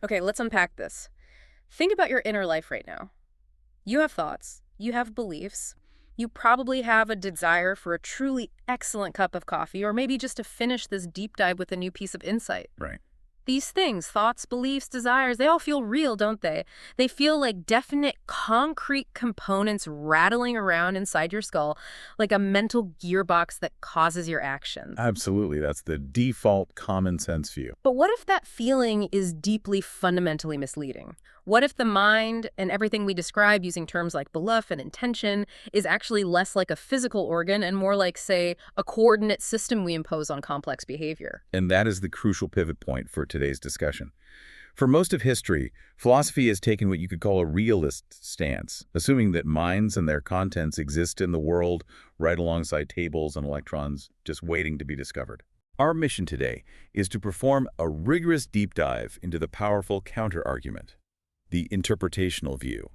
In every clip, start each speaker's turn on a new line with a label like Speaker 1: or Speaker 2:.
Speaker 1: Okay, let's unpack this. Think about your inner life right now. You have thoughts, you have beliefs, you probably have a desire for a truly excellent cup of coffee, or maybe just to finish this deep dive with a new piece of insight.
Speaker 2: Right.
Speaker 1: These things, thoughts, beliefs, desires, they all feel real, don't they? They feel like definite, concrete components rattling around inside your skull, like a mental gearbox that causes your actions.
Speaker 2: Absolutely. That's the default common sense view.
Speaker 1: But what if that feeling is deeply fundamentally misleading? What if the mind and everything we describe using terms like belief and intention is actually less like a physical organ and more like, say, a coordinate system we impose on complex behavior?
Speaker 2: And that is the crucial pivot point for today's discussion. For most of history, philosophy has taken what you could call a realist stance, assuming that minds and their contents exist in the world right alongside tables and electrons just waiting to be discovered. Our mission today is to perform a rigorous deep dive into the powerful counter-argument, the interpretational view.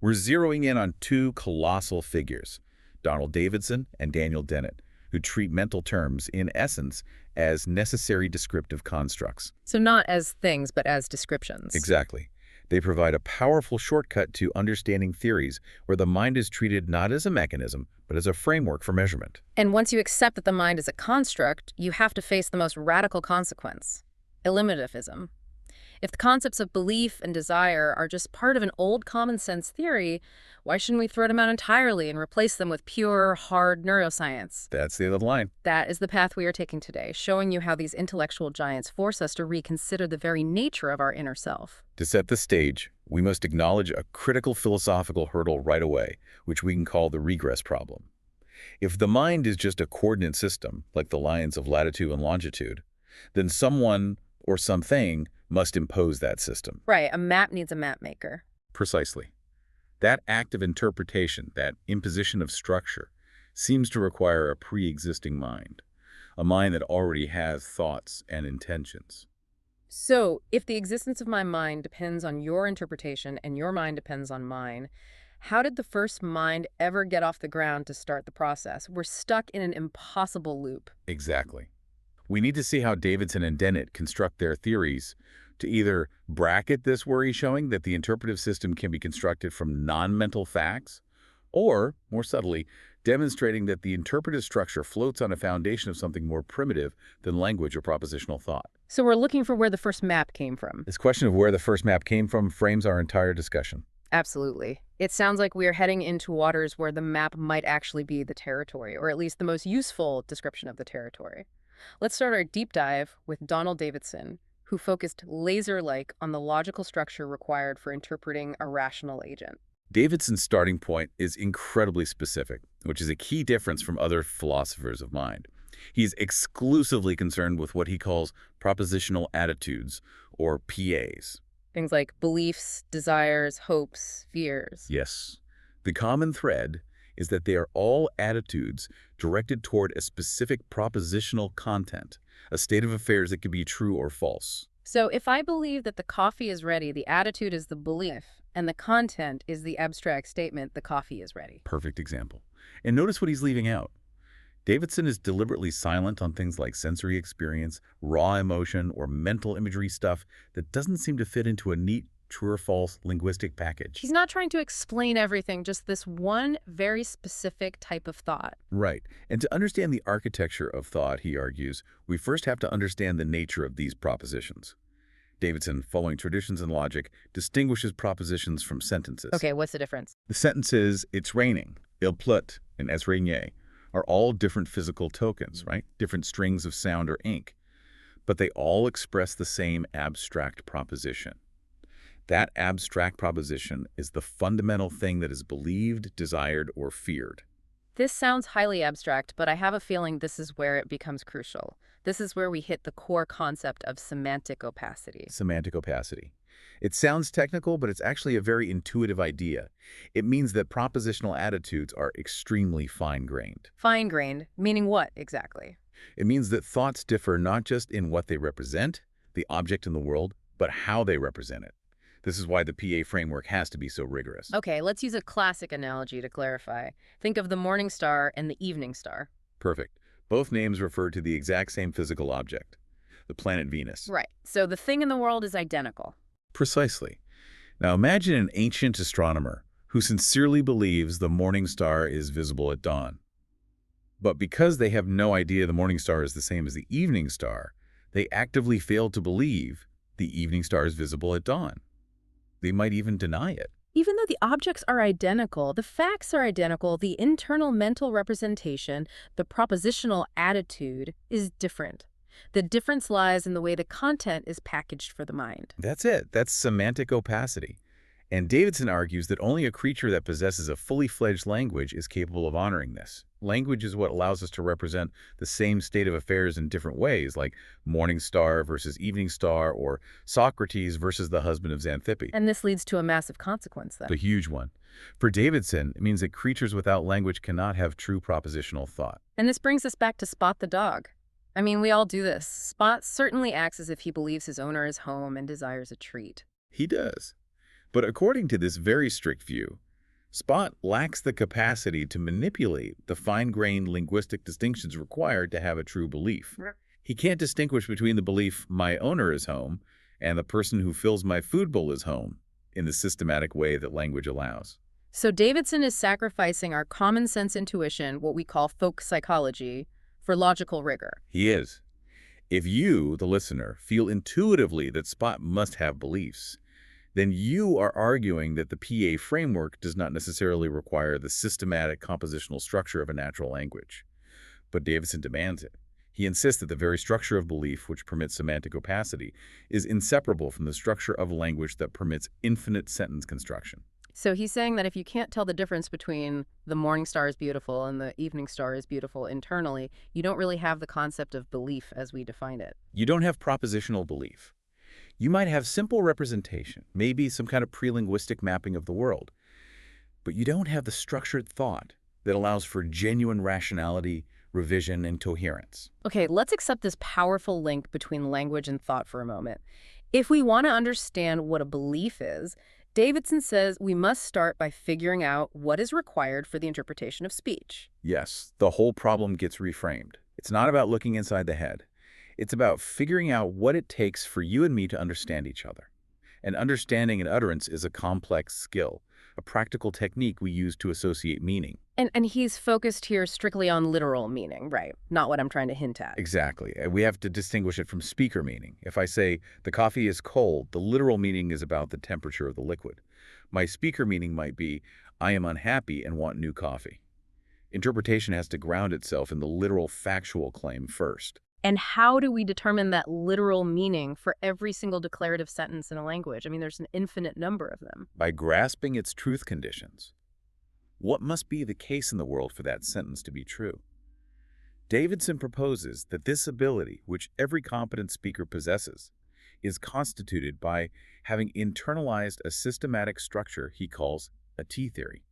Speaker 2: We're zeroing in on two colossal figures, Donald Davidson and Daniel Dennett, who treat mental terms, in essence, as necessary descriptive constructs.
Speaker 1: So not as things, but as descriptions.
Speaker 2: Exactly. They provide a powerful shortcut to understanding theories where the mind is treated not as a mechanism, but as a framework for measurement.
Speaker 1: And once you accept that the mind is a construct, you have to face the most radical consequence: eliminativism. If the concepts of belief and desire are just part of an old common sense theory, why shouldn't we throw them out entirely and replace them with pure, hard neuroscience?
Speaker 2: That's the end of the line.
Speaker 1: That is the path we are taking today, showing you how these intellectual giants force us to reconsider the very nature of our inner self.
Speaker 2: To set the stage, we must acknowledge a critical philosophical hurdle right away, which we can call the regress problem. If the mind is just a coordinate system, like the lines of latitude and longitude, then someone or something must impose that system.
Speaker 1: Right, a map needs a map maker.
Speaker 2: Precisely. That act of interpretation, that imposition of structure, seems to require a pre-existing mind, a mind that already has thoughts and intentions.
Speaker 1: So, if the existence of my mind depends on your interpretation and your mind depends on mine, how did the first mind ever get off the ground to start the process? We're stuck in an impossible loop.
Speaker 2: Exactly. We need to see how Davidson and Dennett construct their theories to either bracket this worry showing that the interpretive system can be constructed from non-mental facts, or, more subtly, demonstrating that the interpretive structure floats on a foundation of something more primitive than language or propositional thought.
Speaker 1: So we're looking for where the first map came from.
Speaker 2: This question of where the first map came from frames our entire discussion.
Speaker 1: Absolutely. It sounds like we are heading into waters where the map might actually be the territory, or at least the most useful description of the territory. Let's start our deep dive with Donald Davidson, who focused laser-like on the logical structure required for interpreting a rational agent.
Speaker 2: Davidson's starting point is incredibly specific, which is a key difference from other philosophers of mind. He's exclusively concerned with what he calls propositional attitudes, or PAs.
Speaker 1: Things like beliefs, desires, hopes, fears.
Speaker 2: Yes. The common thread is that they are all attitudes directed toward a specific propositional content, a state of affairs that could be true or false.
Speaker 1: So if I believe that the coffee is ready, the attitude is the belief, and the content is the abstract statement, the coffee is ready.
Speaker 2: Perfect example. And notice what he's leaving out. Davidson is deliberately silent on things like sensory experience, raw emotion, or mental imagery stuff that doesn't seem to fit into a neat, true or false linguistic package.
Speaker 1: He's not trying to explain everything, just this one very specific type of thought.
Speaker 2: Right. And to understand the architecture of thought, he argues, we first have to understand the nature of these propositions. Davidson, following traditions and logic, distinguishes propositions from sentences.
Speaker 1: Okay, what's the difference?
Speaker 2: The sentences, it's raining, il pleut, and es raigne, are all different physical tokens, right? Different strings of sound or ink. But they all express the same abstract proposition. That abstract proposition is the fundamental thing that is believed, desired, or feared.
Speaker 1: This sounds highly abstract, but I have a feeling this is where it becomes crucial. This is where we hit the core concept of semantic opacity.
Speaker 2: Semantic opacity. It sounds technical, but it's actually a very intuitive idea. It means that propositional attitudes are extremely fine-grained.
Speaker 1: Fine-grained, meaning what exactly?
Speaker 2: It means that thoughts differ not just in what they represent, the object in the world, but how they represent it. This is why the PA framework has to be so rigorous.
Speaker 1: Okay, let's use a classic analogy to clarify. Think of the morning star and the evening star.
Speaker 2: Perfect. Both names refer to the exact same physical object, the planet Venus.
Speaker 1: Right. So the thing in the world is identical.
Speaker 2: Precisely. Now imagine an ancient astronomer who sincerely believes the morning star is visible at dawn. But because they have no idea the morning star is the same as the evening star, they actively fail to believe the evening star is visible at dawn. They might even deny it.
Speaker 1: Even though the objects are identical, the facts are identical, the internal mental representation, the propositional attitude is different. The difference lies in the way the content is packaged for the mind.
Speaker 2: That's it. That's semantic opacity. And Davidson argues that only a creature that possesses a fully fledged language is capable of honoring this. Language is what allows us to represent the same state of affairs in different ways, like morning star versus evening star, or Socrates versus the husband of Xanthippe.
Speaker 1: And this leads to a massive consequence then.
Speaker 2: The huge one. For Davidson, it means that creatures without language cannot have true propositional thought.
Speaker 1: And this brings us back to Spot the dog. I mean, we all do this. Spot certainly acts as if he believes his owner is home and desires a treat.
Speaker 2: He does. But according to this very strict view, Spot lacks the capacity to manipulate the fine-grained linguistic distinctions required to have a true belief. He can't distinguish between the belief my owner is home and the person who fills my food bowl is home in the systematic way that language allows.
Speaker 1: So Davidson is sacrificing our common sense intuition, what we call folk psychology, for logical rigor.
Speaker 2: He is. If you, the listener, feel intuitively that Spot must have beliefs, then you are arguing that the PA framework does not necessarily require the systematic compositional structure of a natural language. But Davidson demands it. He insists that the very structure of belief, which permits semantic opacity, is inseparable from the structure of language that permits infinite sentence construction.
Speaker 1: So he's saying that if you can't tell the difference between the morning star is beautiful and the evening star is beautiful internally, you don't really have the concept of belief as we define it.
Speaker 2: You don't have propositional belief. You might have simple representation, maybe some kind of pre-linguistic mapping of the world, but you don't have the structured thought that allows for genuine rationality, revision, and coherence.
Speaker 1: Okay, let's accept this powerful link between language and thought for a moment. If we want to understand what a belief is, Davidson says we must start by figuring out what is required for the interpretation of speech.
Speaker 2: Yes, the whole problem gets reframed. It's not about looking inside the head. It's about figuring out what it takes for you and me to understand each other. And understanding and utterance is a complex skill, a practical technique we use to associate meaning.
Speaker 1: And he's focused here strictly on literal meaning, right? Not what I'm trying to hint at.
Speaker 2: Exactly. We have to distinguish it from speaker meaning. If I say, the coffee is cold, the literal meaning is about the temperature of the liquid. My speaker meaning might be, I am unhappy and want new coffee. Interpretation has to ground itself in the literal factual claim first.
Speaker 1: And how do we determine that literal meaning for every single declarative sentence in a language? I mean, there's an infinite number of them.
Speaker 2: By grasping its truth conditions. What must be the case in the world for that sentence to be true? Davidson proposes that this ability, which every competent speaker possesses, is constituted by having internalized a systematic structure he calls a T-theory,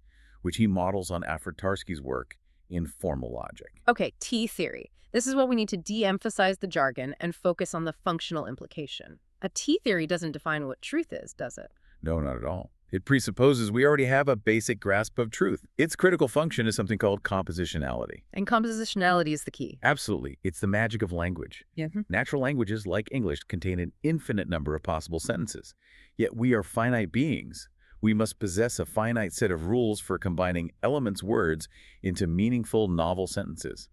Speaker 2: which he models on Afratarsky's work in formal logic.
Speaker 1: Okay, T-theory. This is what we need to de-emphasize the jargon and focus on the functional implication. A T-theory doesn't define what truth is, does it?
Speaker 2: No, not at all. It presupposes we already have a basic grasp of truth. Its critical function is something called compositionality.
Speaker 1: And compositionality is the key.
Speaker 2: Absolutely. It's the magic of language.
Speaker 1: Yeah.
Speaker 2: Natural languages, like English, contain an infinite number of possible sentences. Yet we are finite beings. We must possess a finite set of rules for combining elements' words into meaningful, novel sentences.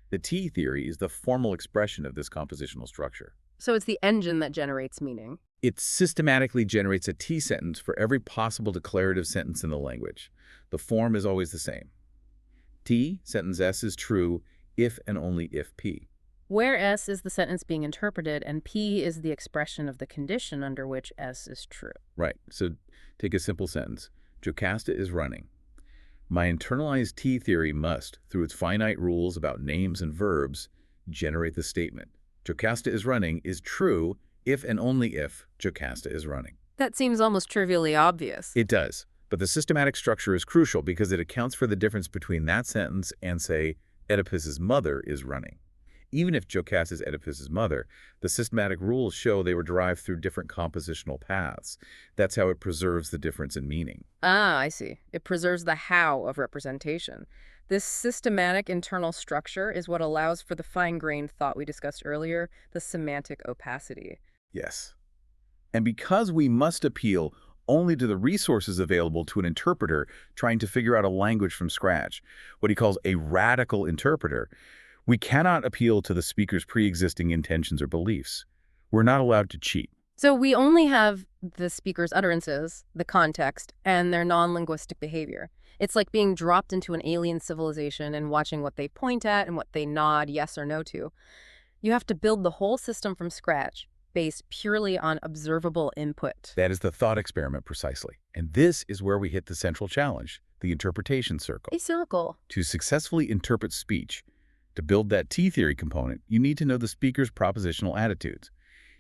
Speaker 2: The T-theory is the formal expression of this compositional structure.
Speaker 1: So it's the engine that generates meaning.
Speaker 2: It systematically generates a T-sentence for every possible declarative sentence in the language. The form is always the same. T, sentence S, is true if and only if P.
Speaker 1: Where S is the sentence being interpreted and P is the expression of the condition under which S is true.
Speaker 2: Right. So take a simple sentence. Jocasta is running. My internalized T-theory must, through its finite rules about names and verbs, generate the statement. Jocasta is running is true if and only if Jocasta is running.
Speaker 1: That seems almost trivially obvious.
Speaker 2: It does, but the systematic structure is crucial because it accounts for the difference between that sentence and, say, Oedipus's mother is running. Even if Jocasta is Oedipus's mother, the systematic rules show they were derived through different compositional paths. That's how it preserves the difference in meaning.
Speaker 1: Ah, I see. It preserves the how of representation. This systematic internal structure is what allows for the fine-grained thought we discussed earlier, the semantic opacity.
Speaker 2: Yes. And because we must appeal only to the resources available to an interpreter trying to figure out a language from scratch, what he calls a radical interpreter, we cannot appeal to the speaker's pre-existing intentions or beliefs. We're not allowed to cheat.
Speaker 1: So we only have the speaker's utterances, the context, and their non-linguistic behavior. It's like being dropped into an alien civilization and watching what they point at and what they nod yes or no to. You have to build the whole system from scratch, based purely on observable input.
Speaker 2: That is the thought experiment precisely. And this is where we hit the central challenge, the interpretation circle.
Speaker 1: A circle.
Speaker 2: To successfully interpret speech, to build that T-theory component, you need to know the speaker's propositional attitudes.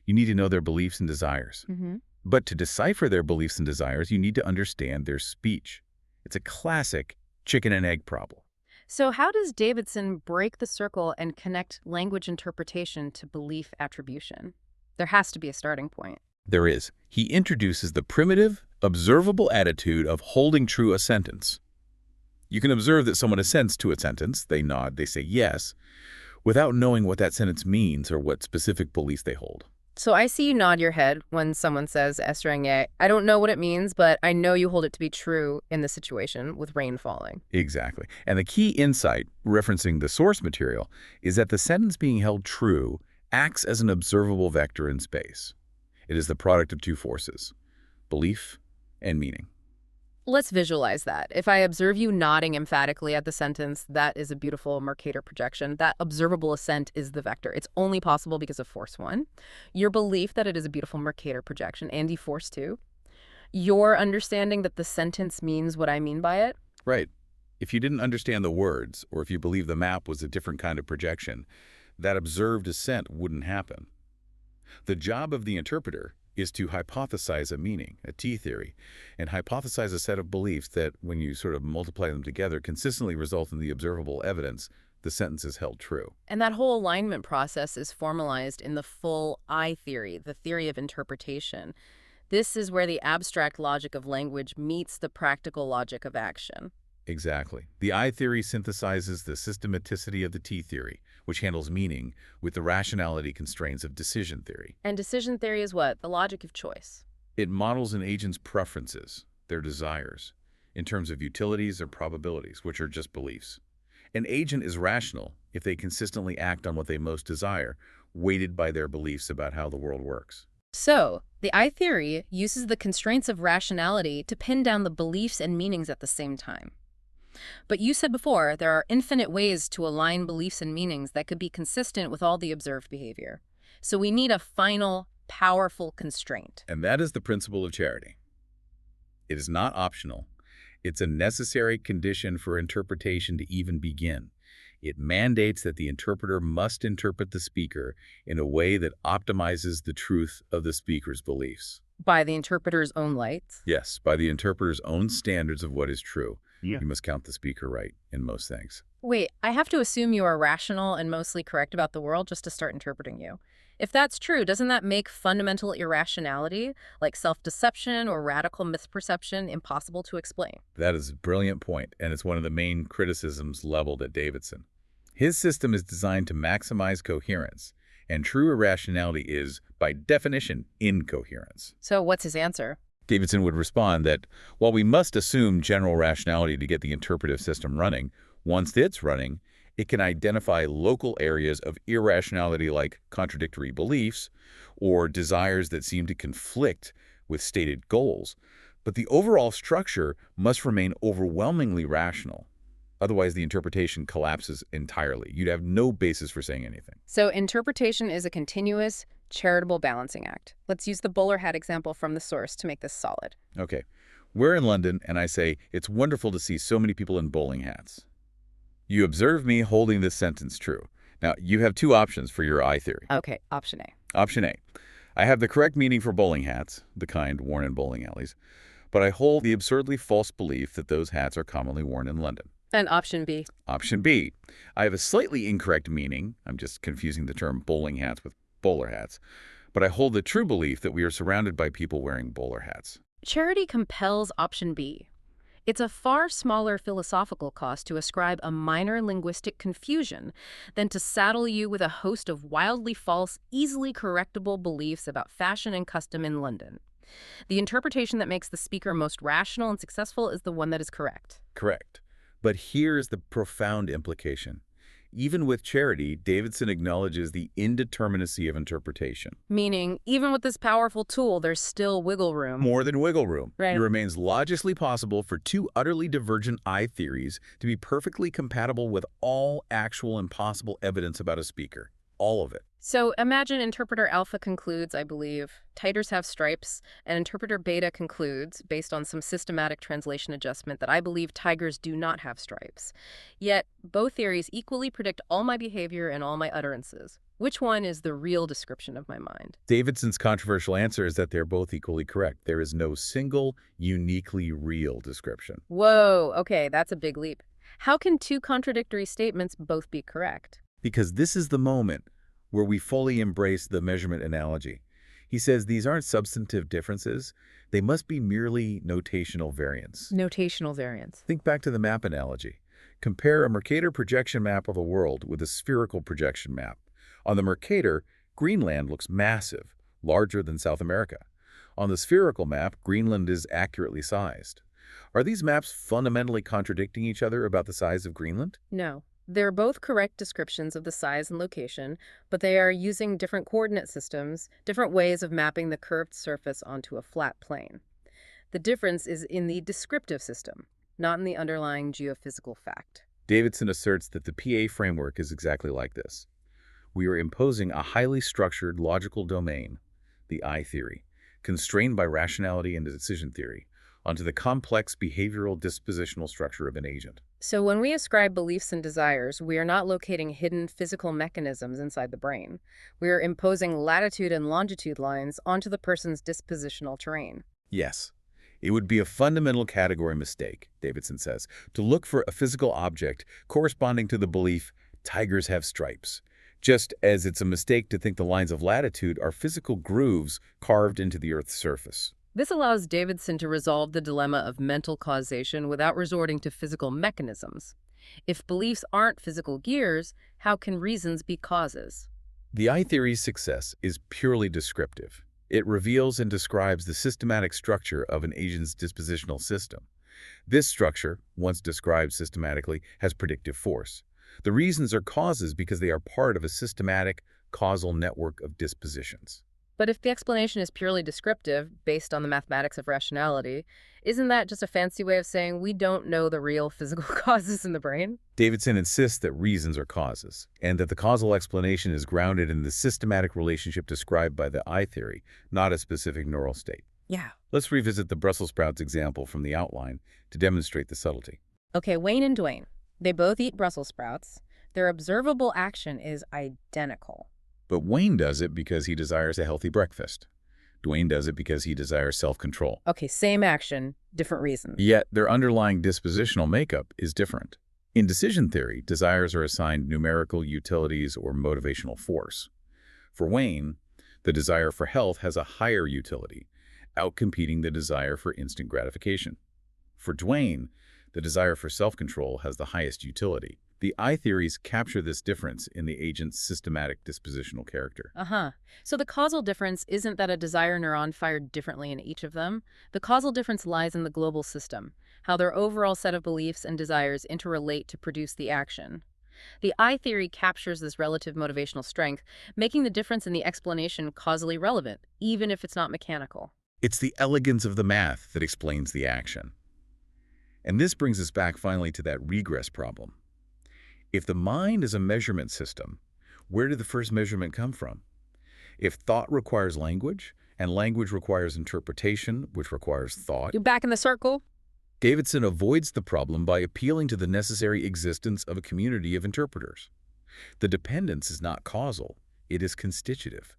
Speaker 2: You need to know their beliefs and desires. But to decipher their beliefs and desires, you need to understand their speech. It's a classic chicken and egg problem.
Speaker 1: So how does Davidson break the circle and connect language interpretation to belief attribution? There has to be a starting point.
Speaker 2: There is. He introduces the primitive, observable attitude of holding true a sentence. You can observe that someone assents to a sentence, they nod, they say yes, without knowing what that sentence means or what specific beliefs they hold.
Speaker 1: So I see you nod your head when someone says estrange. I don't know what it means, but I know you hold it to be true in the situation with rain falling.
Speaker 2: Exactly. And the key insight, referencing the source material, is that the sentence being held true acts as an observable vector in space. It is the product of two forces, belief and meaning.
Speaker 1: Let's visualize that. If I observe you nodding emphatically at the sentence, that is a beautiful Mercator projection. That observable assent is the vector. It's only possible because of force 1. Your belief that it is a beautiful Mercator projection, and force 2. Your understanding that the sentence means what I mean by it.
Speaker 2: Right. If you didn't understand the words, or if you believe the map was a different kind of projection, that observed assent wouldn't happen. The job of the interpreter is to hypothesize a meaning, a T-theory, and hypothesize a set of beliefs that, when you sort of multiply them together, consistently result in the observable evidence the sentence is held true.
Speaker 1: And that whole alignment process is formalized in the full I theory, the theory of interpretation. This is where the abstract logic of language meets the practical logic of action.
Speaker 2: Exactly. The I theory synthesizes the systematicity of the T theory, which handles meaning, with the rationality constraints of decision theory.
Speaker 1: And decision theory is what? The logic of choice.
Speaker 2: It models an agent's preferences, their desires, in terms of utilities or probabilities, which are just beliefs. An agent is rational if they consistently act on what they most desire, weighted by their beliefs about how the world works.
Speaker 1: So, the I theory uses the constraints of rationality to pin down the beliefs and meanings at the same time. But you said before, there are infinite ways to align beliefs and meanings that could be consistent with all the observed behavior. So we need a final, powerful constraint.
Speaker 2: And that is the principle of charity. It is not optional. It's a necessary condition for interpretation to even begin. It mandates that the interpreter must interpret the speaker in a way that optimizes the truth of the speaker's beliefs.
Speaker 1: By the interpreter's own lights?
Speaker 2: Yes, by the interpreter's own standards of what is true.
Speaker 3: Yeah.
Speaker 2: You must count the speaker right in most things.
Speaker 1: Wait, I have to assume you are rational and mostly correct about the world just to start interpreting you. If that's true, doesn't that make fundamental irrationality, like self-deception or radical misperception, impossible to explain?
Speaker 2: That is a brilliant point, and it's one of the main criticisms leveled at Davidson. His system is designed to maximize coherence, and true irrationality is, by definition, incoherence.
Speaker 1: So what's his answer?
Speaker 2: Davidson would respond that while we must assume general rationality to get the interpretive system running, once it's running, it can identify local areas of irrationality like contradictory beliefs or desires that seem to conflict with stated goals. But the overall structure must remain overwhelmingly rational. Otherwise, the interpretation collapses entirely. You'd have no basis for saying anything.
Speaker 1: So interpretation is a continuous, charitable balancing act. Let's use the bowler hat example from the source to make this solid.
Speaker 2: Okay. We're in London, and I say, it's wonderful to see so many people in bowling hats. You observe me holding this sentence true. Now, you have two options for your I theory.
Speaker 1: Okay, option A.
Speaker 2: Option A. I have the correct meaning for bowling hats, the kind worn in bowling alleys, but I hold the absurdly false belief that those hats are commonly worn in London.
Speaker 1: And option B.
Speaker 2: Option B. I have a slightly incorrect meaning. I'm just confusing the term bowling hats with bowler hats. But I hold the true belief that we are surrounded by people wearing bowler hats.
Speaker 1: Charity compels option B. It's a far smaller philosophical cost to ascribe a minor linguistic confusion than to saddle you with a host of wildly false, easily correctable beliefs about fashion and custom in London. The interpretation that makes the speaker most rational and successful is the one that is correct.
Speaker 2: Correct. But here's the profound implication. Even with charity, Davidson acknowledges the indeterminacy of interpretation.
Speaker 1: Meaning, even with this powerful tool, there's still wiggle room.
Speaker 2: More than wiggle room.
Speaker 1: Right.
Speaker 2: It remains logically possible for two utterly divergent I theories to be perfectly compatible with all actual and possible evidence about a speaker. All of it.
Speaker 1: So imagine interpreter alpha concludes, I believe, tigers have stripes, and interpreter beta concludes, based on some systematic translation adjustment, that I believe tigers do not have stripes. Yet, both theories equally predict all my behavior and all my utterances. Which one is the real description of my mind?
Speaker 2: Davidson's controversial answer is that they're both equally correct. There is no single, uniquely real description.
Speaker 1: Whoa, okay, that's a big leap. How can two contradictory statements both be correct?
Speaker 2: Because this is the moment where we fully embrace the measurement analogy. He says these aren't substantive differences. They must be merely notational variants.
Speaker 1: Notational variance.
Speaker 2: Think back to the map analogy. Compare a Mercator projection map of the world with a spherical projection map. On the Mercator, Greenland looks massive, larger than South America. On the spherical map, Greenland is accurately sized. Are these maps fundamentally contradicting each other about the size of Greenland?
Speaker 1: No. They're both correct descriptions of the size and location, but they are using different coordinate systems, different ways of mapping the curved surface onto a flat plane. The difference is in the descriptive system, not in the underlying geophysical fact.
Speaker 2: Davidson asserts that the PA framework is exactly like this. We are imposing a highly structured logical domain, the I theory, constrained by rationality and decision theory, onto the complex behavioral dispositional structure of an agent.
Speaker 1: So when we ascribe beliefs and desires, we are not locating hidden physical mechanisms inside the brain. We are imposing latitude and longitude lines onto the person's dispositional terrain.
Speaker 2: Yes, it would be a fundamental category mistake, Davidson says, to look for a physical object corresponding to the belief tigers have stripes, just as it's a mistake to think the lines of latitude are physical grooves carved into the Earth's surface.
Speaker 1: This allows Davidson to resolve the dilemma of mental causation without resorting to physical mechanisms. If beliefs aren't physical gears, how can reasons be causes?
Speaker 2: The I theory's success is purely descriptive. It reveals and describes the systematic structure of an agent's dispositional system. This structure, once described systematically, has predictive force. The reasons are causes because they are part of a systematic, causal network of dispositions.
Speaker 1: But if the explanation is purely descriptive, based on the mathematics of rationality, isn't that just a fancy way of saying we don't know the real physical causes in the brain?
Speaker 2: Davidson insists that reasons are causes, and that the causal explanation is grounded in the systematic relationship described by the I theory, not a specific neural state.
Speaker 1: Yeah.
Speaker 2: Let's revisit the Brussels sprouts example from the outline to demonstrate the subtlety.
Speaker 1: Okay, Wayne and Dwayne. They both eat Brussels sprouts. Their observable action is identical.
Speaker 2: But Wayne does it because he desires a healthy breakfast. Dwayne does it because he desires self-control.
Speaker 1: Okay, same action, different reasons.
Speaker 2: Yet their underlying dispositional makeup is different. In decision theory, desires are assigned numerical utilities or motivational force. For Wayne, the desire for health has a higher utility, outcompeting the desire for instant gratification. For Dwayne, the desire for self-control has the highest utility. The I theories capture this difference in the agent's systematic dispositional character.
Speaker 1: So the causal difference isn't that a desire neuron fired differently in each of them. The causal difference lies in the global system, how their overall set of beliefs and desires interrelate to produce the action. The I theory captures this relative motivational strength, making the difference in the explanation causally relevant, even if it's not mechanical.
Speaker 2: It's the elegance of the math that explains the action. And this brings us back finally to that regress problem. If the mind is a measurement system, where did the first measurement come from? If thought requires language, and language requires interpretation, which requires thought,
Speaker 1: You back in the circle?
Speaker 2: Davidson avoids the problem by appealing to the necessary existence of a community of interpreters. The dependence is not causal, it is constitutive.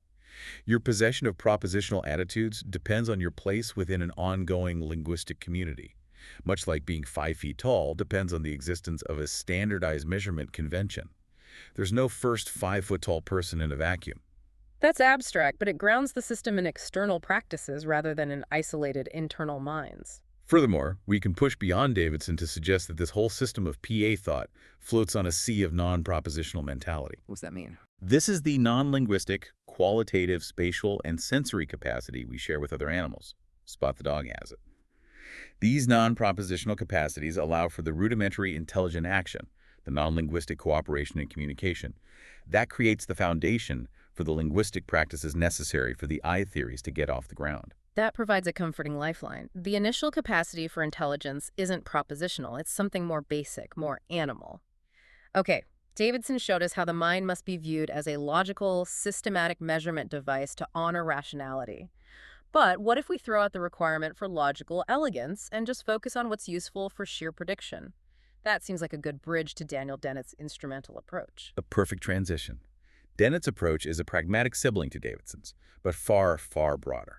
Speaker 2: Your possession of propositional attitudes depends on your place within an ongoing linguistic community. Much like being 5 feet tall depends on the existence of a standardized measurement convention. There's no first 5-foot-tall person in a vacuum.
Speaker 1: That's abstract, but it grounds the system in external practices rather than in isolated internal minds.
Speaker 2: Furthermore, we can push beyond Davidson to suggest that this whole system of PA thought floats on a sea of non-propositional mentality.
Speaker 3: What does that mean?
Speaker 2: This is the non-linguistic, qualitative, spatial, and sensory capacity we share with other animals. Spot the dog has it. These non-propositional capacities allow for the rudimentary intelligent action, the non-linguistic cooperation and communication. That creates the foundation for the linguistic practices necessary for the I theories to get off the ground.
Speaker 1: That provides a comforting lifeline. The initial capacity for intelligence isn't propositional. It's something more basic, more animal. Okay, Davidson showed us how the mind must be viewed as a logical, systematic measurement device to honor rationality. But what if we throw out the requirement for logical elegance and just focus on what's useful for sheer prediction? That seems like a good bridge to Daniel Dennett's instrumental approach.
Speaker 2: A perfect transition. Dennett's approach is a pragmatic sibling to Davidson's, but far, far broader.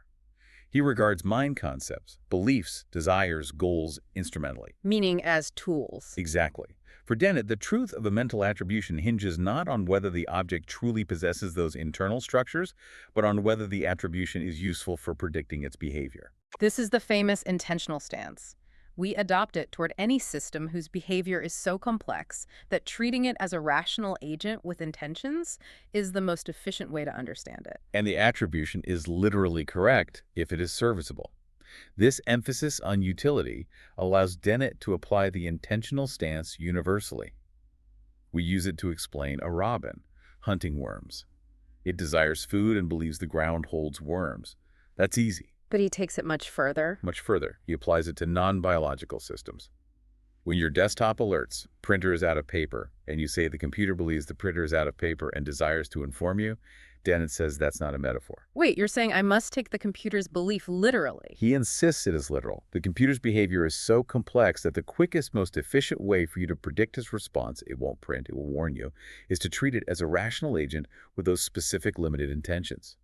Speaker 2: He regards mind concepts, beliefs, desires, goals instrumentally.
Speaker 1: Meaning as tools.
Speaker 2: Exactly. For Dennett, the truth of a mental attribution hinges not on whether the object truly possesses those internal structures, but on whether the attribution is useful for predicting its behavior.
Speaker 1: This is the famous intentional stance. We adopt it toward any system whose behavior is so complex that treating it as a rational agent with intentions is the most efficient way to understand it.
Speaker 2: And the attribution is literally correct if it is serviceable. This emphasis on utility allows Dennett to apply the intentional stance universally. We use it to explain a robin hunting worms. It desires food and believes the ground holds worms. That's easy.
Speaker 1: But he takes it much further.
Speaker 2: Much further, he applies it to non-biological systems. When your desktop alerts, printer is out of paper, and you say the computer believes the printer is out of paper and desires to inform you, Dennett says that's not a metaphor.
Speaker 1: Wait, you're saying I must take the computer's belief literally?
Speaker 2: He insists it is literal. The computer's behavior is so complex that the quickest, most efficient way for you to predict its response, it won't print, it will warn you, is to treat it as a rational agent with those specific limited intentions.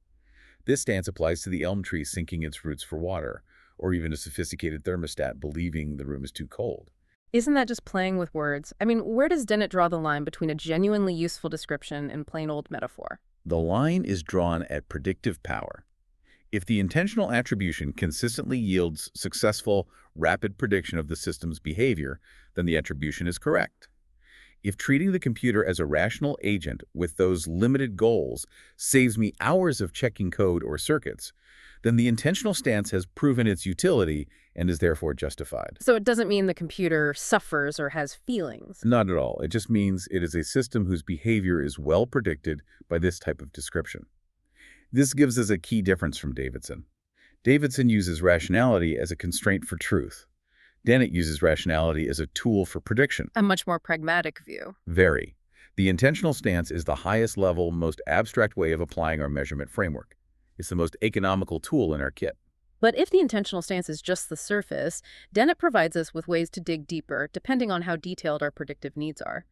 Speaker 2: This stance applies to the elm tree sinking its roots for water, or even a sophisticated thermostat believing the room is too cold.
Speaker 1: Isn't that just playing with words? I mean, where does Dennett draw the line between a genuinely useful description and plain old metaphor?
Speaker 2: The line is drawn at predictive power. If the intentional attribution consistently yields successful, rapid prediction of the system's behavior, then the attribution is correct. If treating the computer as a rational agent with those limited goals saves me hours of checking code or circuits, then the intentional stance has proven its utility and is therefore justified.
Speaker 1: So it doesn't mean the computer suffers or has feelings.
Speaker 2: Not at all. It just means it is a system whose behavior is well predicted by this type of description. This gives us a key difference from Davidson. Davidson uses rationality as a constraint for truth. Dennett uses rationality as a tool for prediction.
Speaker 1: A much more pragmatic view.
Speaker 2: Very. The intentional stance is the highest level, most abstract way of applying our measurement framework. It's the most economical tool in our kit.
Speaker 1: But if the intentional stance is just the surface, Dennett provides us with ways to dig deeper, depending on how detailed our predictive needs are.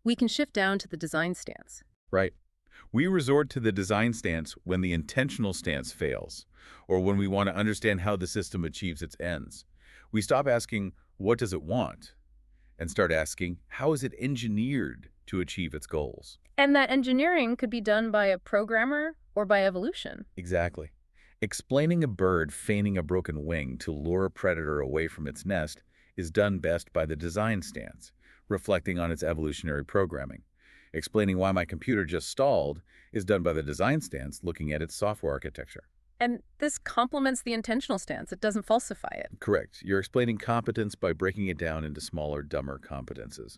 Speaker 1: We can shift down to the design stance.
Speaker 2: Right. We resort to the design stance when the intentional stance fails, or when we want to understand how the system achieves its ends. We stop asking, what does it want? And start asking, how is it engineered to achieve its goals?
Speaker 1: And that engineering could be done by a programmer or by evolution.
Speaker 2: Exactly. Explaining a bird feigning a broken wing to lure a predator away from its nest is done best by the design stance, reflecting on its evolutionary programming. Explaining why my computer just stalled is done by the design stance, looking at its software architecture.
Speaker 1: And this complements the intentional stance. It doesn't falsify it.
Speaker 2: Correct. You're explaining competence by breaking it down into smaller, dumber competences.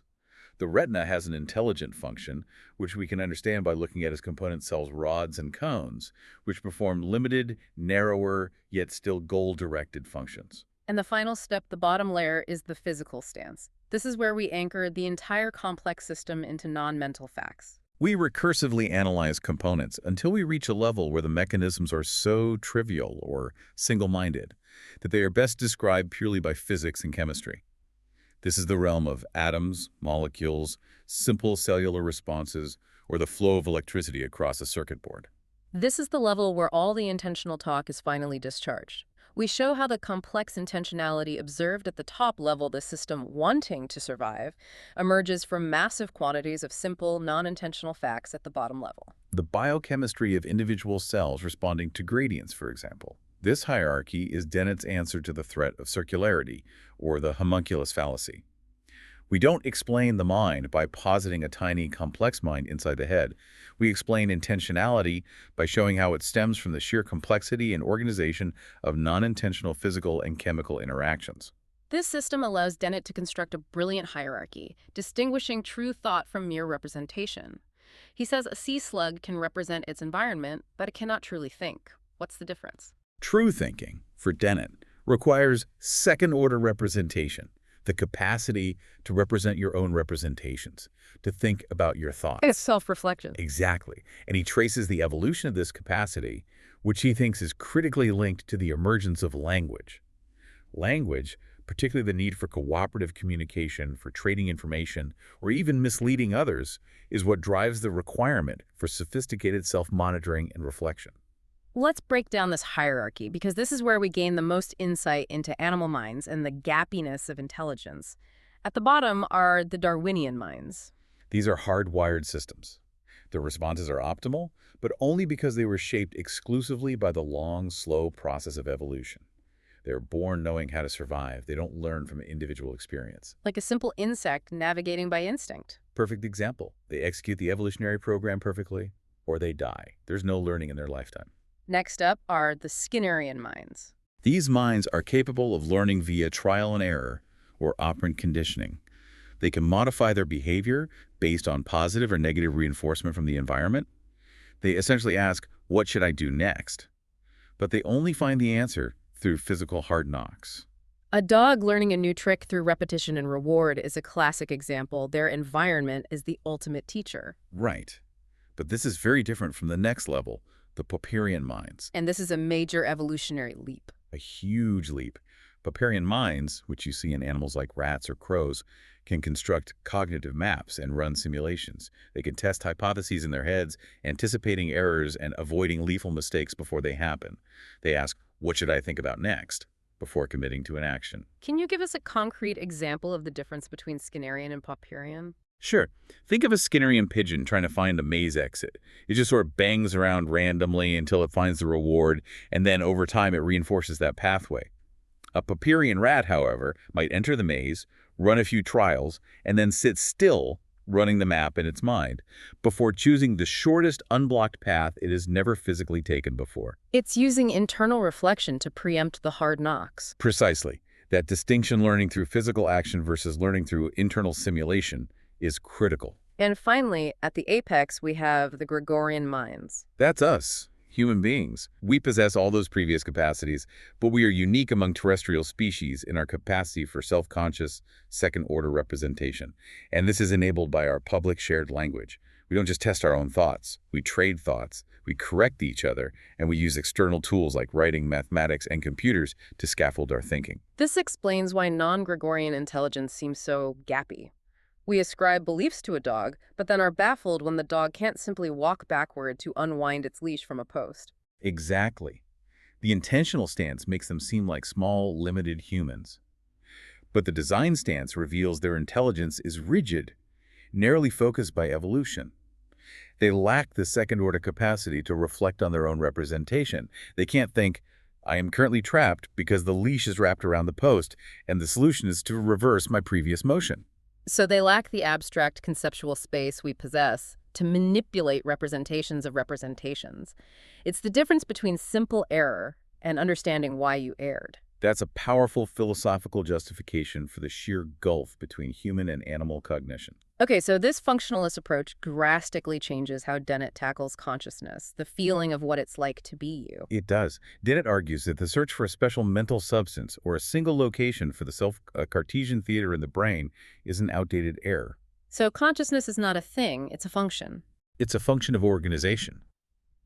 Speaker 2: The retina has an intelligent function, which we can understand by looking at its component cells, rods and cones, which perform limited, narrower, yet still goal-directed functions.
Speaker 1: And the final step, the bottom layer, is the physical stance. This is where we anchor the entire complex system into non-mental facts.
Speaker 2: We recursively analyze components until we reach a level where the mechanisms are so trivial or single-minded that they are best described purely by physics and chemistry. This is the realm of atoms, molecules, simple cellular responses, or the flow of electricity across a circuit board.
Speaker 1: This is the level where all the intentional talk is finally discharged. We show how the complex intentionality observed at the top level, the system wanting to survive, emerges from massive quantities of simple, non-intentional facts at the bottom level.
Speaker 2: The biochemistry of individual cells responding to gradients, for example. This hierarchy is Dennett's answer to the threat of circularity, or the homunculus fallacy. We don't explain the mind by positing a tiny, complex mind inside the head. We explain intentionality by showing how it stems from the sheer complexity and organization of non-intentional physical and chemical interactions.
Speaker 1: This system allows Dennett to construct a brilliant hierarchy, distinguishing true thought from mere representation. He says a sea slug can represent its environment, but it cannot truly think. What's the difference?
Speaker 2: True thinking, for Dennett, requires second-order representation, the capacity to represent your own representations, to think about your thoughts.
Speaker 1: It's self-reflection.
Speaker 2: Exactly. And he traces the evolution of this capacity, which he thinks is critically linked to the emergence of language. Language, particularly the need for cooperative communication, for trading information, or even misleading others, is what drives the requirement for sophisticated self-monitoring and reflection.
Speaker 1: Let's break down this hierarchy, because this is where we gain the most insight into animal minds and the gappiness of intelligence. At the bottom are the Darwinian minds.
Speaker 2: These are hardwired systems. Their responses are optimal, but only because they were shaped exclusively by the long, slow process of evolution. They're born knowing how to survive. They don't learn from individual experience.
Speaker 1: Like a simple insect navigating by instinct.
Speaker 2: Perfect example. They execute the evolutionary program perfectly, or they die. There's no learning in their lifetime.
Speaker 1: Next up are the Skinnerian minds.
Speaker 2: These minds are capable of learning via trial and error, or operant conditioning. They can modify their behavior based on positive or negative reinforcement from the environment. They essentially ask, what should I do next? But they only find the answer through physical hard knocks.
Speaker 1: A dog learning a new trick through repetition and reward is a classic example. Their environment is the ultimate teacher.
Speaker 2: Right. But this is very different from the next level, the Popperian minds.
Speaker 1: And this is a major evolutionary leap.
Speaker 2: A huge leap. Popperian minds, which you see in animals like rats or crows, can construct cognitive maps and run simulations. They can test hypotheses in their heads, anticipating errors and avoiding lethal mistakes before they happen. They ask, what should I think about next, before committing to an action?
Speaker 1: Can you give us a concrete example of the difference between Skinnerian and Popperian?
Speaker 2: Sure. Think of a Skinnerian pigeon trying to find a maze exit. It just sort of bangs around randomly until it finds the reward, and then over time it reinforces that pathway. A Popperian rat, however, might enter the maze, run a few trials, and then sit still, running the map in its mind, before choosing the shortest unblocked path it has never physically taken before.
Speaker 1: It's using internal reflection to preempt the hard knocks.
Speaker 2: Precisely. That distinction, learning through physical action versus learning through internal simulation, is critical.
Speaker 1: And finally, at the apex, we have the Gregorian minds.
Speaker 2: That's us, human beings. We possess all those previous capacities, but we are unique among terrestrial species in our capacity for self-conscious, second-order representation. And this is enabled by our public shared language. We don't just test our own thoughts. We trade thoughts. We correct each other, and we use external tools like writing, mathematics, and computers to scaffold our thinking.
Speaker 1: This explains why non-Gregorian intelligence seems so gappy. We ascribe beliefs to a dog, but then are baffled when the dog can't simply walk backward to unwind its leash from a post.
Speaker 2: Exactly. The intentional stance makes them seem like small, limited humans. But the design stance reveals their intelligence is rigid, narrowly focused by evolution. They lack the second-order capacity to reflect on their own representation. They can't think, I am currently trapped because the leash is wrapped around the post, and the solution is to reverse my previous motion.
Speaker 1: So they lack the abstract conceptual space we possess to manipulate representations of representations. It's the difference between simple error and understanding why you erred.
Speaker 2: That's a powerful philosophical justification for the sheer gulf between human and animal cognition.
Speaker 1: Okay, so this functionalist approach drastically changes how Dennett tackles consciousness, the feeling of what it's like to be you.
Speaker 2: It does. Dennett argues that the search for a special mental substance or a single location for the self-Cartesian theater in the brain is an outdated error.
Speaker 1: So consciousness is not a thing, it's a function.
Speaker 2: It's a function of organization.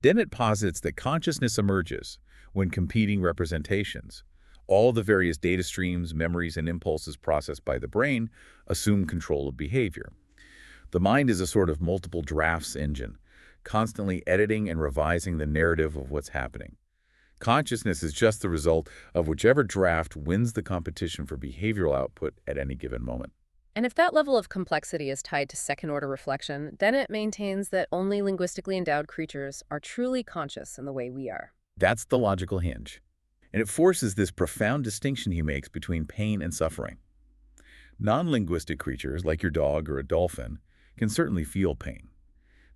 Speaker 2: Dennett posits that consciousness emerges when competing representations, all the various data streams, memories, and impulses processed by the brain, assume control of behavior. The mind is a sort of multiple drafts engine, constantly editing and revising the narrative of what's happening. Consciousness is just the result of whichever draft wins the competition for behavioral output at any given moment.
Speaker 1: And if that level of complexity is tied to second-order reflection, Dennett maintains that only linguistically endowed creatures are truly conscious in the way we are.
Speaker 2: That's the logical hinge. And it forces this profound distinction he makes between pain and suffering. Non-linguistic creatures, like your dog or a dolphin, can certainly feel pain.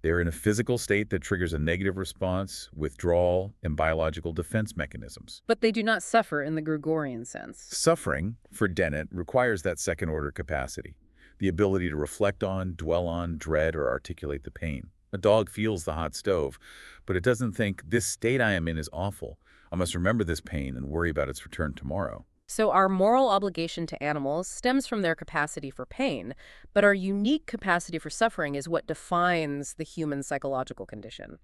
Speaker 2: They're in a physical state that triggers a negative response, withdrawal, and biological defense mechanisms.
Speaker 1: But they do not suffer in the Gregorian sense.
Speaker 2: Suffering, for Dennett, requires that second-order capacity, the ability to reflect on, dwell on, dread, or articulate the pain. A dog feels the hot stove, but it doesn't think, this state I am in is awful. I must remember this pain and worry about its return tomorrow.
Speaker 1: So our moral obligation to animals stems from their capacity for pain, but our unique capacity for suffering is what defines the human psychological condition.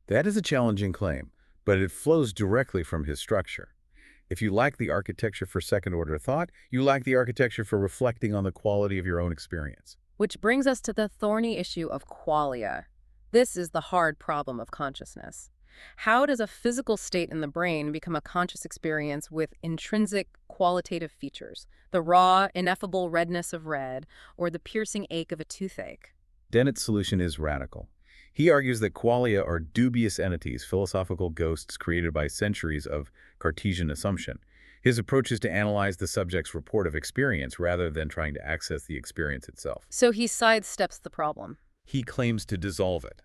Speaker 2: That is a challenging claim, but it flows directly from his structure. If you lack the architecture for second-order thought, you lack the architecture for reflecting on the quality of your own experience.
Speaker 1: Which brings us to the thorny issue of qualia. This is the hard problem of consciousness. How does a physical state in the brain become a conscious experience with intrinsic qualitative features, the raw, ineffable redness of red, or the piercing ache of a toothache?
Speaker 2: Dennett's solution is radical. He argues that qualia are dubious entities, philosophical ghosts created by centuries of Cartesian assumption. His approach is to analyze the subject's report of experience rather than trying to access the experience itself.
Speaker 1: So he sidesteps the problem.
Speaker 2: He claims to dissolve it.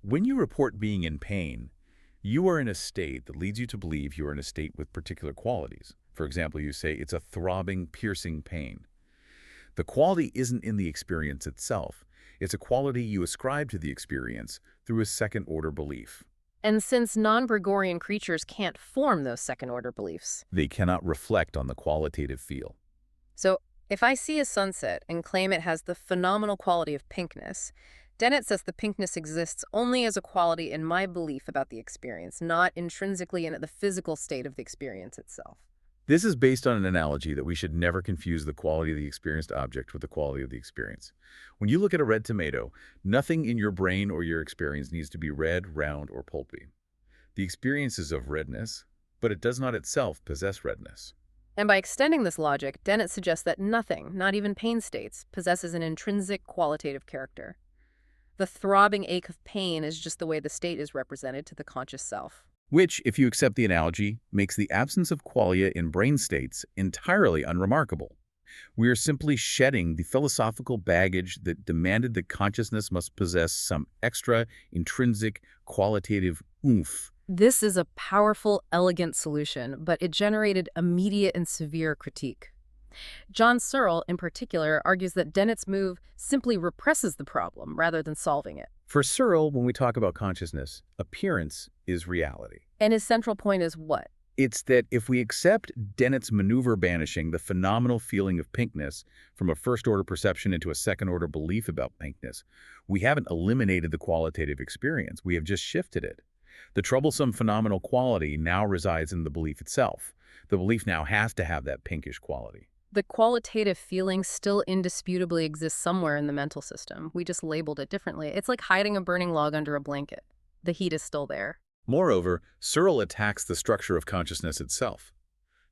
Speaker 2: When you report being in pain, you are in a state that leads you to believe you are in a state with particular qualities. For example, you say it's a throbbing, piercing pain. The quality isn't in the experience itself. It's a quality you ascribe to the experience through a second-order belief.
Speaker 1: And since non-Gregorian creatures can't form those second-order beliefs,
Speaker 2: They cannot reflect on the qualitative feel.
Speaker 1: so if I see a sunset and claim it has the phenomenal quality of pinkness, Dennett says the pinkness exists only as a quality in my belief about the experience, not intrinsically in the physical state of the experience itself.
Speaker 2: This is based on an analogy that we should never confuse the quality of the experienced object with the quality of the experience. When you look at a red tomato, nothing in your brain or your experience needs to be red, round, or pulpy. The experience is of redness, but it does not itself possess redness.
Speaker 1: And by extending this logic, Dennett suggests that nothing, not even pain states, possesses an intrinsic qualitative character. The throbbing ache of pain is just the way the state is represented to the conscious self.
Speaker 2: Which, if you accept the analogy, makes the absence of qualia in brain states entirely unremarkable. We are simply shedding the philosophical baggage that demanded that consciousness must possess some extra, intrinsic, qualitative oomph.
Speaker 1: This is a powerful, elegant solution, but it generated immediate and severe critique. John Searle, in particular, argues that Dennett's move simply represses the problem rather than solving it.
Speaker 2: For Searle, when we talk about consciousness, appearance is reality.
Speaker 1: And his central point is what?
Speaker 2: It's that if we accept Dennett's maneuver banishing the phenomenal feeling of pinkness from a first-order perception into a second-order belief about pinkness, we haven't eliminated the qualitative experience, we have just shifted it. The troublesome phenomenal quality now resides in the belief itself. The belief now has to have that pinkish quality.
Speaker 1: The qualitative feeling still indisputably exists somewhere in the mental system. We just labeled it differently. It's like hiding a burning log under a blanket. The heat is still there.
Speaker 2: Moreover, Searle attacks the structure of consciousness itself.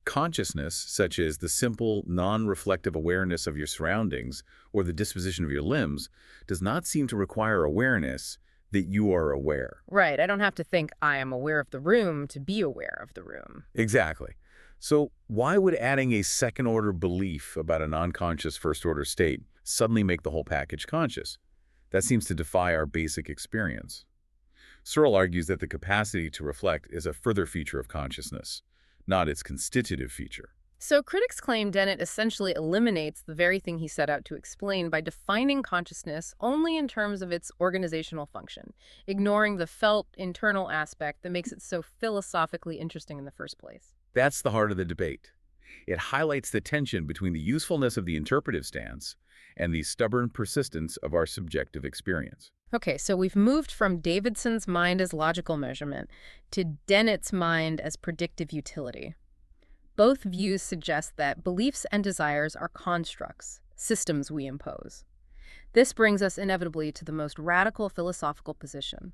Speaker 2: Consciousness, such as the simple, non-reflective awareness of your surroundings or the disposition of your limbs, does not seem to require awareness that you are aware.
Speaker 1: Right, I don't have to think I am aware of the room to be aware of the room.
Speaker 2: Exactly. So why would adding a second-order belief about a non-conscious first-order state suddenly make the whole package conscious? That seems to defy our basic experience. Searle argues that the capacity to reflect is a further feature of consciousness, not its constitutive feature.
Speaker 1: So critics claim Dennett essentially eliminates the very thing he set out to explain by defining consciousness only in terms of its organizational function, ignoring the felt internal aspect that makes it so philosophically interesting in the first place.
Speaker 2: That's the heart of the debate. It highlights the tension between the usefulness of the interpretive stance and the stubborn persistence of our subjective experience.
Speaker 1: Okay, so we've moved from Davidson's mind as logical measurement to Dennett's mind as predictive utility. Both views suggest that beliefs and desires are constructs, systems we impose. This brings us inevitably to the most radical philosophical position,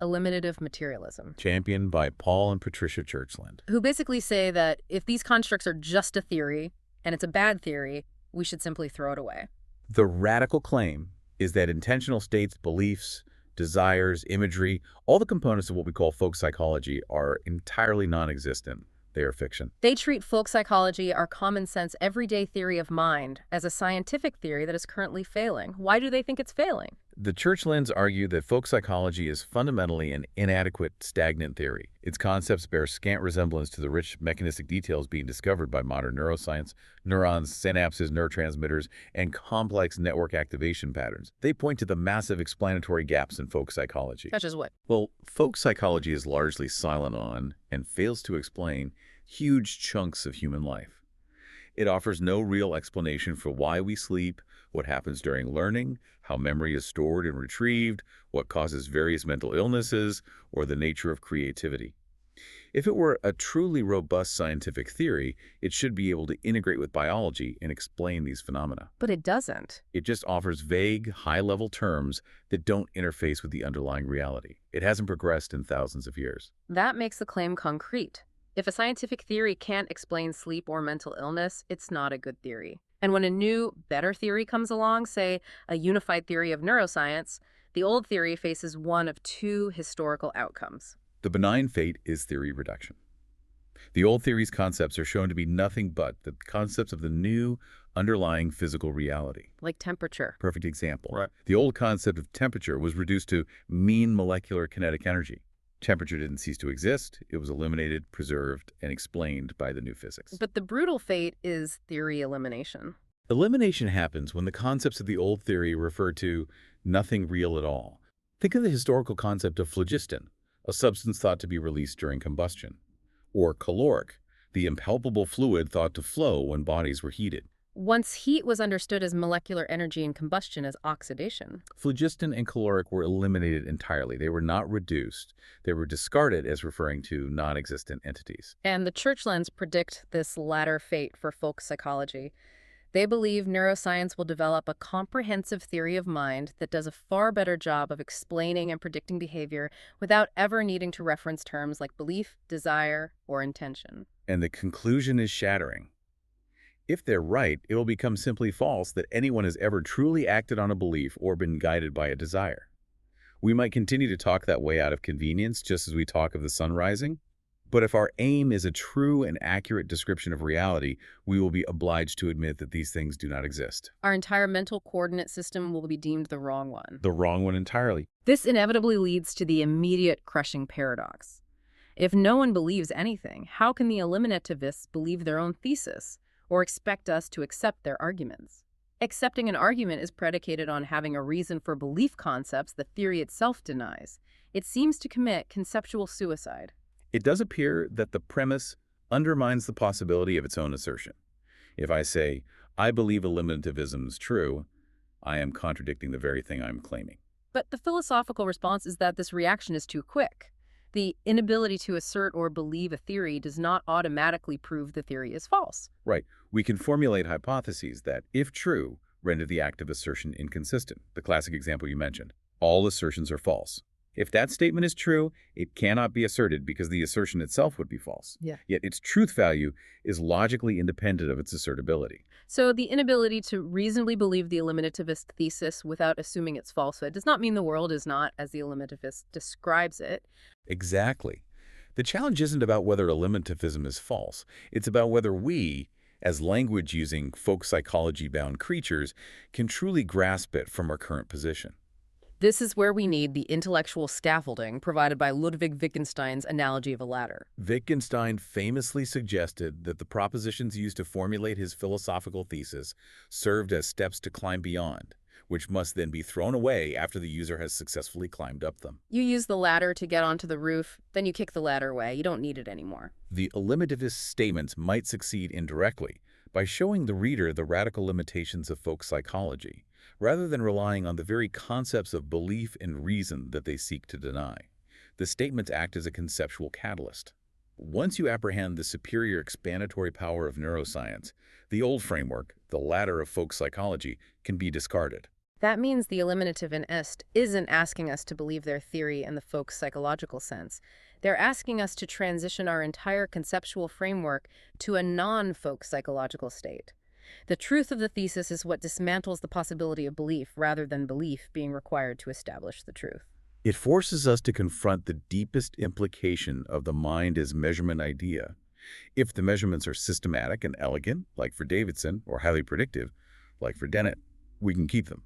Speaker 1: eliminative materialism,
Speaker 2: Championed by Paul and Patricia Churchland.
Speaker 1: who basically say that if these constructs are just a theory, and it's a bad theory, we should simply throw it away.
Speaker 2: The radical claim is that intentional states, beliefs, desires, imagery, all the components of what we call folk psychology are entirely non-existent, They are fiction.
Speaker 1: They treat folk psychology, our common sense, everyday theory of mind, as a scientific theory that is currently failing. Why do they think it's failing?
Speaker 2: The Churchlands argue that folk psychology is fundamentally an inadequate, stagnant theory. Its concepts bear scant resemblance to the rich mechanistic details being discovered by modern neuroscience, neurons, synapses, neurotransmitters, and complex network activation patterns. They point to the massive explanatory gaps in folk psychology.
Speaker 1: Such as what?
Speaker 2: Well, folk psychology is largely silent on and fails to explain huge chunks of human life. It offers no real explanation for why we sleep, what happens during learning, how memory is stored and retrieved, what causes various mental illnesses, or the nature of creativity. If it were a truly robust scientific theory, it should be able to integrate with biology and explain these phenomena.
Speaker 1: But it doesn't.
Speaker 2: It just offers vague, high-level terms that don't interface with the underlying reality. It hasn't progressed in thousands of years.
Speaker 1: That makes the claim concrete. If a scientific theory can't explain sleep or mental illness, it's not a good theory. And when a new, better theory comes along, say a unified theory of neuroscience, the old theory faces one of two historical outcomes.
Speaker 2: The benign fate is theory reduction. The old theory's concepts are shown to be nothing but the concepts of the new underlying physical reality.
Speaker 1: Like temperature.
Speaker 2: Perfect example.
Speaker 3: Right.
Speaker 2: The old concept of temperature was reduced to mean molecular kinetic energy. Temperature didn't cease to exist. It was eliminated, preserved, and explained by the new physics.
Speaker 1: But the brutal fate is theory elimination.
Speaker 2: Elimination happens when the concepts of the old theory refer to nothing real at all. Think of the historical concept of phlogiston, a substance thought to be released during combustion, or caloric, the impalpable fluid thought to flow when bodies were heated.
Speaker 1: Once heat was understood as molecular energy and combustion as oxidation.
Speaker 2: Phlogiston and caloric were eliminated entirely. They were not reduced. They were discarded as referring to non-existent entities.
Speaker 1: And the Churchlands predict this latter fate for folk psychology. They believe neuroscience will develop a comprehensive theory of mind that does a far better job of explaining and predicting behavior without ever needing to reference terms like belief, desire, or intention.
Speaker 2: And the conclusion is shattering. If they're right, it will become simply false that anyone has ever truly acted on a belief or been guided by a desire. We might continue to talk that way out of convenience, just as we talk of the sun rising. But if our aim is a true and accurate description of reality, we will be obliged to admit that these things do not exist.
Speaker 1: Our entire mental coordinate system will be deemed the wrong one.
Speaker 2: The wrong one entirely.
Speaker 1: This inevitably leads to the immediate crushing paradox. If no one believes anything, how can the eliminativists believe their own thesis or expect us to accept their arguments? Accepting an argument is predicated on having a reason for belief concepts the theory itself denies. It seems to commit conceptual suicide.
Speaker 2: It does appear that the premise undermines the possibility of its own assertion. If I say, I believe eliminativism is true, I am contradicting the very thing I'm claiming.
Speaker 1: But the philosophical response is that this reaction is too quick. The inability to assert or believe a theory does not automatically prove the theory is false.
Speaker 2: Right. We can formulate hypotheses that, if true, render the act of assertion inconsistent. The classic example you mentioned. All assertions are false. If that statement is true, it cannot be asserted because the assertion itself would be false.
Speaker 1: Yeah.
Speaker 2: Yet its truth value is logically independent of its assertability.
Speaker 1: So the inability to reasonably believe the eliminativist thesis without assuming its falsehood does not mean the world is not as the eliminativist describes it.
Speaker 2: Exactly. The challenge isn't about whether eliminativism is false. It's about whether we, as language-using, folk psychology-bound creatures, can truly grasp it from our current position.
Speaker 1: This is where we need the intellectual scaffolding provided by Ludwig Wittgenstein's analogy of a ladder.
Speaker 2: Wittgenstein famously suggested that the propositions used to formulate his philosophical thesis served as steps to climb beyond, which must then be thrown away after the user has successfully climbed up them.
Speaker 1: You use the ladder to get onto the roof, then you kick the ladder away. You don't need it anymore.
Speaker 2: The eliminativist statements might succeed indirectly by showing the reader the radical limitations of folk psychology, rather than relying on the very concepts of belief and reason that they seek to deny. The statements act as a conceptual catalyst. Once you apprehend the superior explanatory power of neuroscience, the old framework, the ladder of folk psychology, can be discarded.
Speaker 1: That means the eliminativist isn't asking us to believe their theory in the folk psychological sense. They're asking us to transition our entire conceptual framework to a non-folk psychological state. The truth of the thesis is what dismantles the possibility of belief rather than belief being required to establish the truth.
Speaker 2: It forces us to confront the deepest implication of the mind as measurement idea If the measurements are systematic and elegant, like for Davidson, or highly predictive, like for Dennett, we can keep them.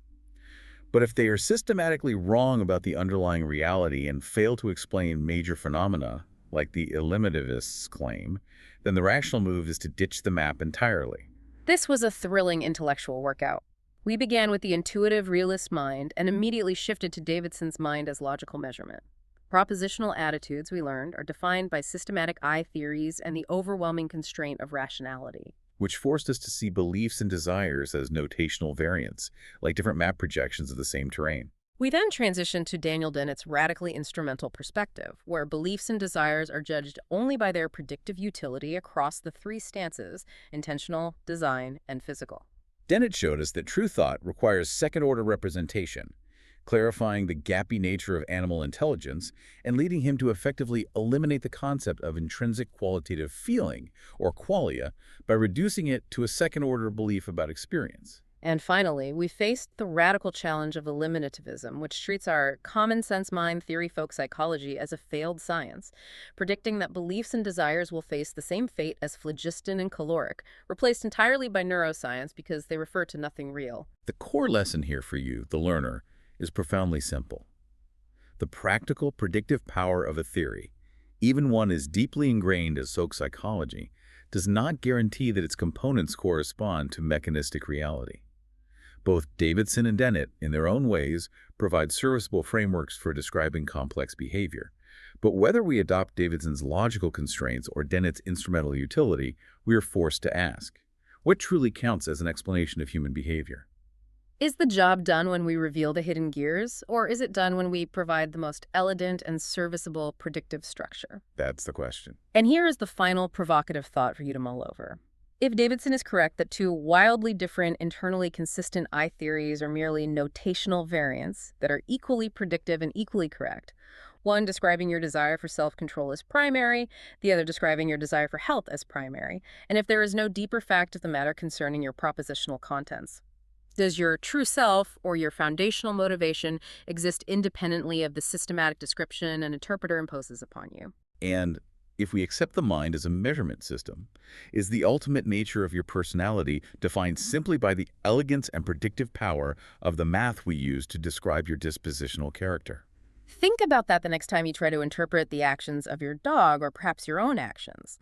Speaker 2: But if they are systematically wrong about the underlying reality and fail to explain major phenomena, like the eliminativists claim, then the rational move is to ditch the map entirely.
Speaker 1: This was a thrilling intellectual workout. We began with the intuitive realist mind and immediately shifted to Davidson's mind as logical measurement. Propositional attitudes, we learned, are defined by systematic I theories and the overwhelming constraint of rationality.
Speaker 2: Which forced us to see beliefs and desires as notational variants, like different map projections of the same terrain.
Speaker 1: We then transitioned to Daniel Dennett's radically instrumental perspective, where beliefs and desires are judged only by their predictive utility across the three stances: intentional, design, and physical.
Speaker 2: Dennett showed us that true thought requires second-order representation, clarifying the gappy nature of animal intelligence and leading him to effectively eliminate the concept of intrinsic qualitative feeling, or qualia, by reducing it to a second-order belief about experience.
Speaker 1: And finally, we faced the radical challenge of eliminativism, which treats our common-sense mind theory folk psychology as a failed science, predicting that beliefs and desires will face the same fate as phlogiston and caloric, replaced entirely by neuroscience because they refer to nothing real.
Speaker 2: The core lesson here for you, the learner, is profoundly simple. The practical predictive power of a theory, even one as deeply ingrained as folk psychology, does not guarantee that its components correspond to mechanistic reality. Both Davidson and Dennett, in their own ways, provide serviceable frameworks for describing complex behavior. But whether we adopt Davidson's logical constraints or Dennett's instrumental utility, we are forced to ask, what truly counts as an explanation of human behavior?
Speaker 1: Is the job done when we reveal the hidden gears, or is it done when we provide the most elegant and serviceable predictive structure?
Speaker 2: That's the question.
Speaker 1: And here is the final provocative thought for you to mull over. If Davidson is correct that two wildly different, internally consistent I theories are merely notational variants that are equally predictive and equally correct, one describing your desire for self-control as primary, the other describing your desire for health as primary, and if there is no deeper fact of the matter concerning your propositional contents, does your true self or your foundational motivation exist independently of the systematic description an interpreter imposes upon you?
Speaker 2: And if we accept the mind as a measurement system, is the ultimate nature of your personality defined simply by the elegance and predictive power of the math we use to describe your dispositional character?
Speaker 1: Think about that the next time you try to interpret the actions of your dog or perhaps your own actions.